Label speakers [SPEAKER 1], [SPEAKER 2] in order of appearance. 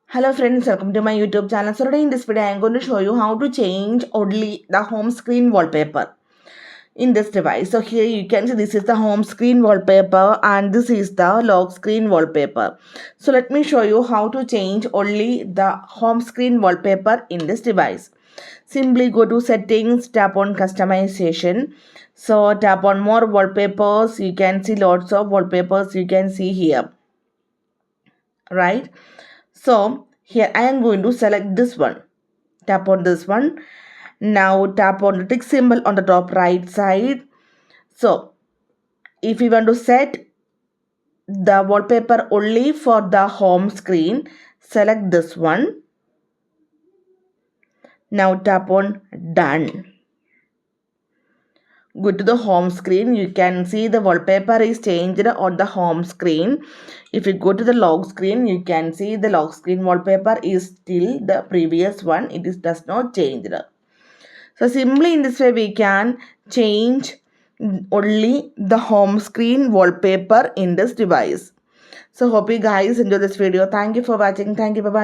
[SPEAKER 1] Hello friends, welcome to my YouTube channel. So today in this video I am going to show you how to change only the home screen wallpaper in this device. So here you can see this is the home screen wallpaper and this is the lock screen wallpaper. So let me show you how to change only the home screen wallpaper in this device. Simply go to settings, tap on customization. So tap on more wallpapers. You can see lots of wallpapers you can see here, right? So here I am going to select this one. Tap on this one. Now tap on the tick symbol on the top right side. So if you want to set the wallpaper only for the home screen, select this one. Now tap on done. Go to the home screen. You can see the wallpaper is changed on the home screen. If you go to the lock screen, you can see the lock screen wallpaper is still the previous one. It does not change. So simply in this way we can change only the home screen wallpaper in this device. So hope you guys enjoy this video. Thank you for watching. Thank you. Bye bye.